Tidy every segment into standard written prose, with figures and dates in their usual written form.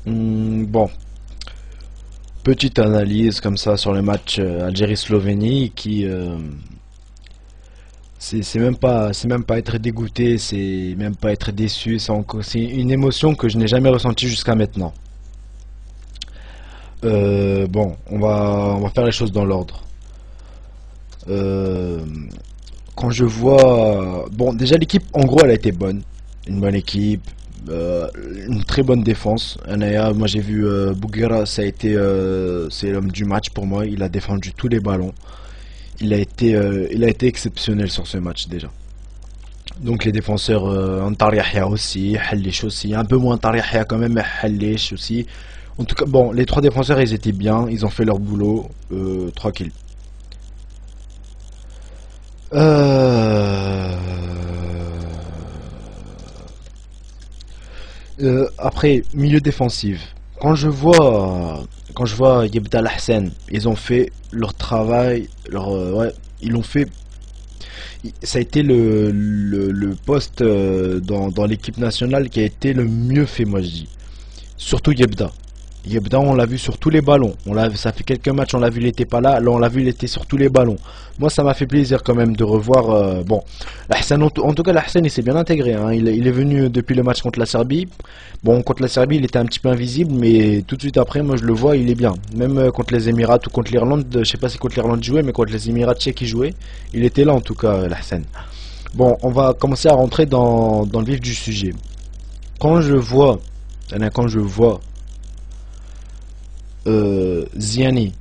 Bon, petite analyse comme ça sur le match Algérie-Slovénie qui c'est même pas être dégoûté, c'est même pas être déçu, c'est une émotion que je n'ai jamais ressentie jusqu'à maintenant. Bon, on va faire les choses dans l'ordre. Euh, Quand je vois, bon, déjà l'équipe en gros elle a été bonne, une bonne équipe, euh, une très bonne défense. Anaya, moi j'ai vu Bouguera, c'est l'homme du match pour moi. Il a défendu tous les ballons. Il a été exceptionnel sur ce match déjà. Donc les défenseurs, Antar Yahya aussi, Halish aussi, un peu moins Antar Yahya quand même, mais Halish aussi. En tout cas, bon, les trois défenseurs ils étaient bien, ils ont fait leur boulot, tranquille. Euh, Après, milieu défensif. Quand je vois Yebda Lahsen, ils ont fait leur travail, ouais, ils l'ont fait. Ça a été le poste dans l'équipe nationale qui a été le mieux fait, moi je dis. Surtout Yebda. Yebda, on l'a vu sur tous les ballons. Ça fait quelques matchs, on l'a vu, il était pas là. Là, on l'a vu, il était sur tous les ballons. Moi, ça m'a fait plaisir quand même de revoir. Bon, Lahsen, en tout cas, Lahsen, il s'est bien intégré, hein. Il est venu depuis le match contre la Serbie. Bon, contre la Serbie, il était un petit peu invisible, mais tout de suite après, moi, je le vois, il est bien. Même contre les Émirats ou contre l'Irlande, je sais pas si contre l'Irlande il jouait, mais contre les Émirats tchèques il jouait, il était là en tout cas, Lahsen. Bon, on va commencer à rentrer dans le vif du sujet. Quand je vois, quand je vois Ziani,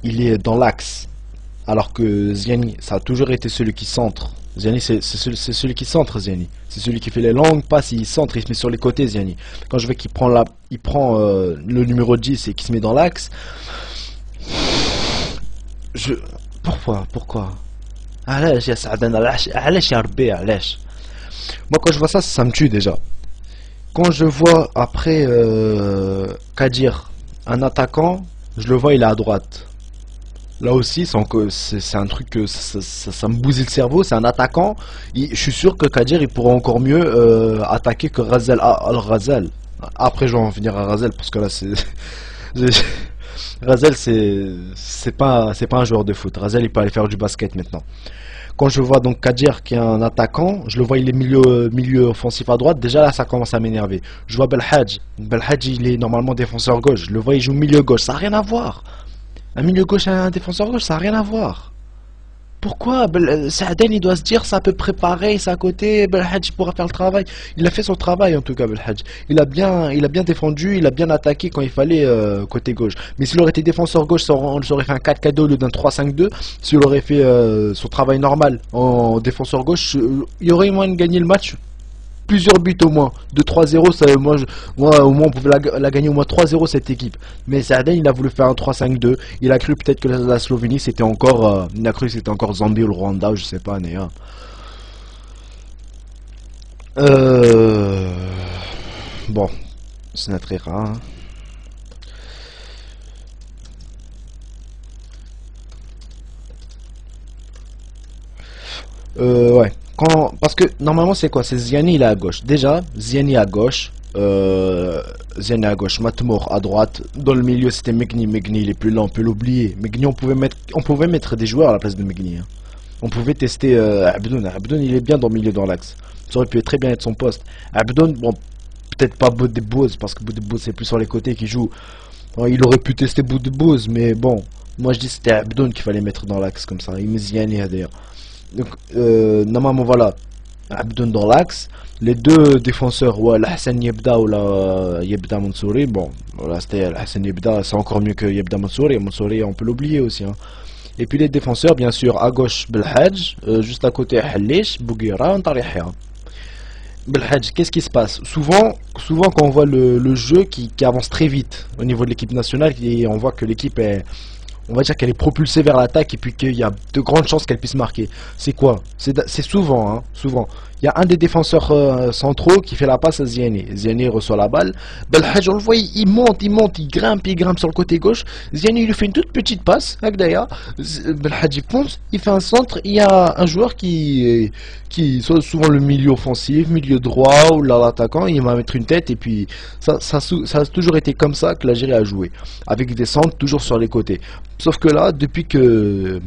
il est dans l'axe, alors que Ziani, ça a toujours été celui qui centre. Ziani, c'est celui qui centre, Ziani. C'est celui qui fait les longues passes, il centre, il se met sur les côtés, Ziani. Quand je vois qu'il prend le numéro 10 et qu'il se met dans l'axe, je... Pourquoi علاش يا سعدان علاش يا ربي علاش Moi quand je vois ça, ça me tue déjà. Quand je vois après Kadir, un attaquant, je le vois, il est à droite. Là aussi, c'est un truc que ça me bousille le cerveau. C'est un attaquant. Je suis sûr que Kadir, il pourra encore mieux attaquer que Razel Al-Razel. Après, je vais en venir à Razel parce que là, j'ai- Razel, c'est pas un joueur de foot. Razel, il peut aller faire du basket maintenant. Quand je vois donc Kadir qui est un attaquant, je le vois il est milieu offensif à droite, déjà là ça commence à m'énerver. Je vois Belhadj, Belhadj il est normalement défenseur gauche, je le vois il joue milieu gauche, ça n'a rien à voir. Un milieu gauche et un défenseur gauche, ça n'a rien à voir. Pourquoi Saaden il doit se dire ça peut préparer, c'est à côté, Belhadj pourra faire le travail. Il a fait son travail en tout cas Belhadj. Il a bien défendu, il a bien attaqué quand il fallait côté gauche. Mais s'il aurait été défenseur gauche, on aurait fait un 4-4-2 au lieu d'un 3-5-2. S'il aurait fait son travail normal en défenseur gauche, il y aurait moins de gagner le match. Plusieurs buts au moins, de 3-0, moi au moins on pouvait la gagner au moins 3-0 cette équipe. Mais Saaden il a voulu faire un 3-5-2, il a cru peut-être que la Slovénie c'était encore, il a cru que c'était encore Zambie ou le Rwanda, ou je sais pas, mais euh, bon, c'est très rare. Ouais. Parce que normalement c'est quoi? C'est Ziani il est à gauche. Déjà, Ziani à gauche. Ziani à gauche, Matmour à droite. Dans le milieu c'était Megni. Megni il est plus lent, on peut l'oublier. Megni on pouvait mettre des joueurs à la place de Megni, hein. On pouvait tester Abdoun. Abdoun il est bien dans le milieu dans l'axe. Ça aurait pu très bien être son poste. Abdoun, bon, peut-être pas Boudebouz parce que Boudebouz c'est plus sur les côtés qui joue. Bon, il aurait pu tester Boudebouz, mais bon. Moi je dis c'était Abdoun qu'il fallait mettre dans l'axe comme ça. Il met Ziani d'ailleurs. Donc, normalement, voilà, Abdoun dans l'axe. Les deux défenseurs, ouais, Hassan Yebda ou la Yebda Mansouri. Bon, voilà, c'était Hassan Yebda, c'est encore mieux que Yebda Mansouri. Mansouri, on peut l'oublier aussi, hein. Et puis les défenseurs, bien sûr, à gauche, Belhadj, juste à côté, Halish, Bouguera, Antarihia. Belhadj, qu'est-ce qui se passe? Souvent, quand on voit le jeu qui avance très vite au niveau de l'équipe nationale, et on voit que l'équipe est, on va dire qu'elle est propulsée vers l'attaque et puis qu'il y a de grandes chances qu'elle puisse marquer. C'est quoi? C'est souvent, hein, souvent. Il y a un des défenseurs centraux qui fait la passe à Ziani. Ziani reçoit la balle. Belhadj, on le voit, il monte, il grimpe sur le côté gauche. Ziani il lui fait une toute petite passe. Belhadj il fonce, il fait un centre. Il y a un joueur qui soit souvent le milieu offensif, milieu droit ou l'attaquant. Il va mettre une tête et puis ça a toujours été comme ça que l'Algérie a joué. Avec des centres toujours sur les côtés. Sauf que là, depuis qu'il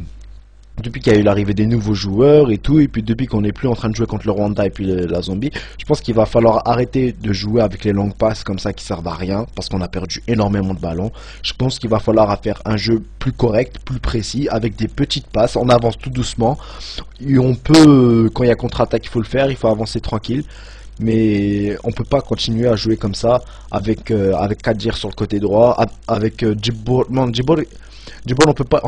y a eu l'arrivée des nouveaux joueurs et tout, et puis depuis qu'on n'est plus en train de jouer contre le Rwanda et puis la Zambie, je pense qu'il va falloir arrêter de jouer avec les longues passes comme ça qui servent à rien, parce qu'on a perdu énormément de ballons. Je pense qu'il va falloir faire un jeu plus correct, plus précis, avec des petites passes, on avance tout doucement, et on peut, quand il y a contre-attaque, il faut le faire, il faut avancer tranquille. Mais on peut pas continuer à jouer comme ça avec Kadir sur le côté droit, avec Djibour. Non, Djibour, on peut pas.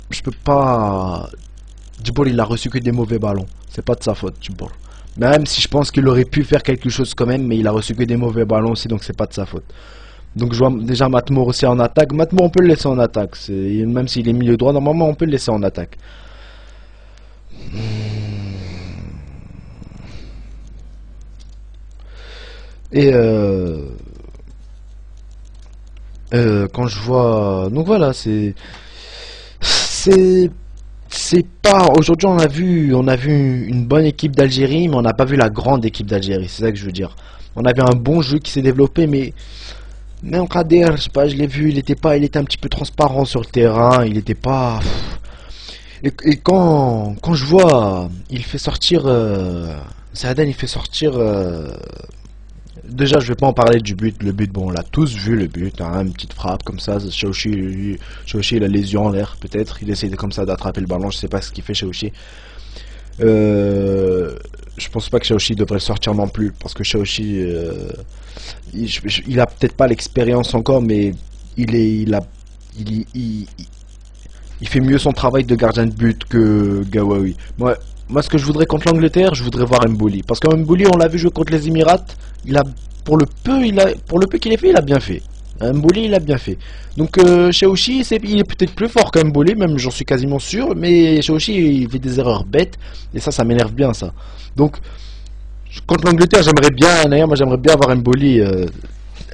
Je peux pas. Djibour, il a reçu que des mauvais ballons. C'est pas de sa faute, Djibour. Même si je pense qu'il aurait pu faire quelque chose quand même, mais il a reçu que des mauvais ballons aussi, donc c'est pas de sa faute. Donc je vois déjà Matmour aussi en attaque. Matmour, on peut le laisser en attaque. Même s'il est milieu droit, normalement on peut le laisser en attaque. Et quand je vois, donc voilà, c'est pas, aujourd'hui on a vu une bonne équipe d'Algérie, mais on n'a pas vu la grande équipe d'Algérie. C'est ça que je veux dire. On avait un bon jeu qui s'est développé, mais même Kader, je sais pas, je l'ai vu, il était un petit peu transparent sur le terrain, il était pas. Et quand je vois, il fait sortir, Sahadan, il fait sortir. Déjà, je vais pas en parler du but. Le but, bon, on l'a tous vu, le but, hein, une petite frappe comme ça. Chaouchi, il a les yeux en l'air, peut-être. Il essaie comme ça d'attraper le ballon. Je sais pas ce qu'il fait, Chaouchi. Je pense pas que Chaouchi devrait le sortir non plus, parce que Chaouchi, il a peut-être pas l'expérience encore, mais il fait mieux son travail de gardien de but que Gawawi. Moi, ce que je voudrais contre l'Angleterre, je voudrais voir Mbouli. Parce que Mbouli, on l'a vu jouer contre les Émirats. Pour le peu qu'il ait fait, il a bien fait. Mbouli, il a bien fait. Donc, Chaouchi, il est peut-être plus fort qu'Mbouli, même j'en suis quasiment sûr. Mais Chaouchi, il fait des erreurs bêtes. Et ça m'énerve bien, ça. Donc, contre l'Angleterre, d'ailleurs, moi j'aimerais bien voir Mbouli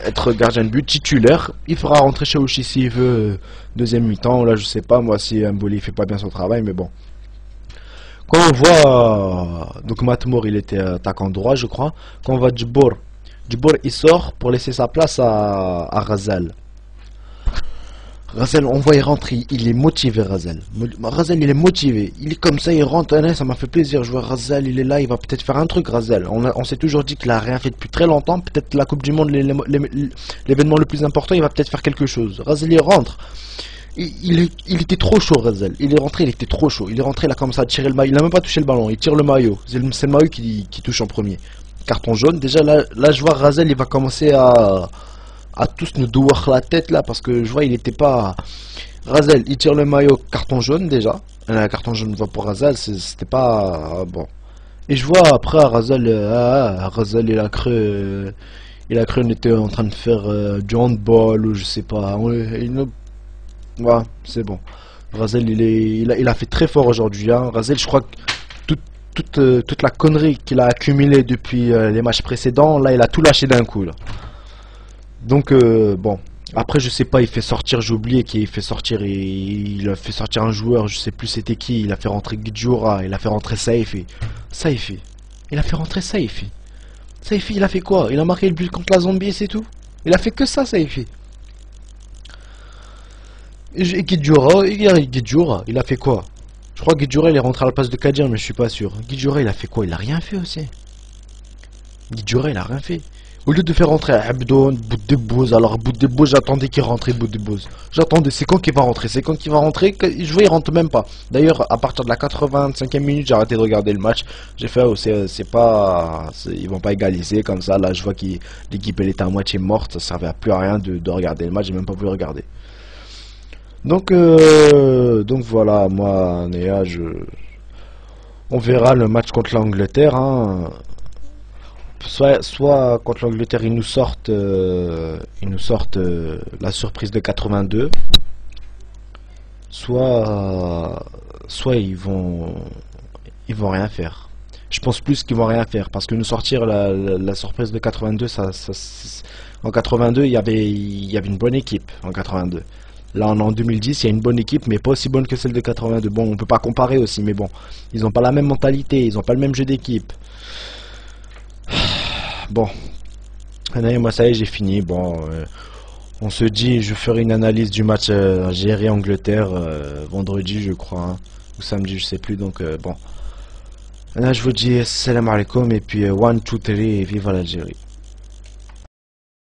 être gardien de but titulaire. Il fera rentrer Chaouchi s'il veut deuxième mi-temps. Là, je sais pas, moi, si Mbouli fait pas bien son travail, mais bon. Quand on voit, donc Matmour il était attaquant droit je crois, quand on voit Djibour il sort pour laisser sa place à Ghazal. Ghazal, on voit il rentre, il est motivé Ghazal. Ghazal il est motivé, il est comme ça, il rentre, ça m'a fait plaisir, je vois Ghazal, il est là, il va peut-être faire un truc Ghazal. On s'est toujours dit qu'il a rien fait depuis très longtemps, peut-être la Coupe du Monde, l'événement le plus important, il va peut-être faire quelque chose. Ghazal il rentre. Il était trop chaud, Ghazal. Il est rentré, il était trop chaud. Il est rentré, il a commencé à tirer le maillot. Il n'a même pas touché le ballon, il tire le maillot. C'est le maillot qui touche en premier. Carton jaune. Déjà, là je vois Ghazal, il va commencer à tous nous douar la tête, là, parce que je vois, il était pas. Ghazal, il tire le maillot, carton jaune, déjà. Carton jaune va pour Ghazal, c'était pas. Bon. Et je vois après, Ghazal, Ghazal, il a cru qu'on était en train de faire du handball, ou je sais pas. Ouais, c'est bon. Ghazal, il a fait très fort aujourd'hui. Hein. Ghazal, je crois que toute la connerie qu'il a accumulée depuis les matchs précédents, là, il a tout lâché d'un coup. Là. Donc, bon. Après, je sais pas, il fait sortir, j'ai oublié qu'il fait sortir, il a fait sortir un joueur, je sais plus c'était qui. Il a fait rentrer Guidjoura, il a fait rentrer Saifi. Saifi. Il a fait rentrer Saifi. Saifi, il a fait quoi? Il a marqué le but contre la Zambie et c'est tout. Il a fait que ça, Saifi. Et Guidjoura, il a fait quoi? Je crois que Guidjoura il est rentré à la place de Kadir, mais je suis pas sûr. Guidjoura il a fait quoi? Il a rien fait aussi. Guidjoura il a rien fait. Au lieu de faire rentrer Abdoun, Boudebouz, alors Boudebouz j'attendais qu'il rentre Boudebouz. J'attendais, c'est quand qu'il va rentrer? C'est quand qu'il va rentrer? Je vois il rentre même pas. D'ailleurs à partir de la 85e minute j'ai arrêté de regarder le match. J'ai fait, oh, c'est pas, ils vont pas égaliser comme ça. Là je vois que l'équipe elle était à moitié morte, ça servait à plus à rien de regarder le match, j'ai même pas voulu regarder. Donc voilà, moi, Néa, on verra le match contre l'Angleterre. Hein. Soit contre l'Angleterre, ils nous sortent la surprise de 82. Soit ils vont rien faire. Je pense plus qu'ils vont rien faire parce que nous sortir la surprise de 82, en 82 il y avait une bonne équipe en 82. Là en 2010 il y a une bonne équipe mais pas aussi bonne que celle de 82. Bon on peut pas comparer aussi mais bon ils ont pas la même mentalité, ils ont pas le même jeu d'équipe. Bon, allez, moi ça y est j'ai fini. Bon, on se dit je ferai une analyse du match Algérie-Angleterre vendredi je crois hein, ou samedi je sais plus donc bon. Là je vous dis salam alaikum et puis 1, 2, 3 et vive l'Algérie.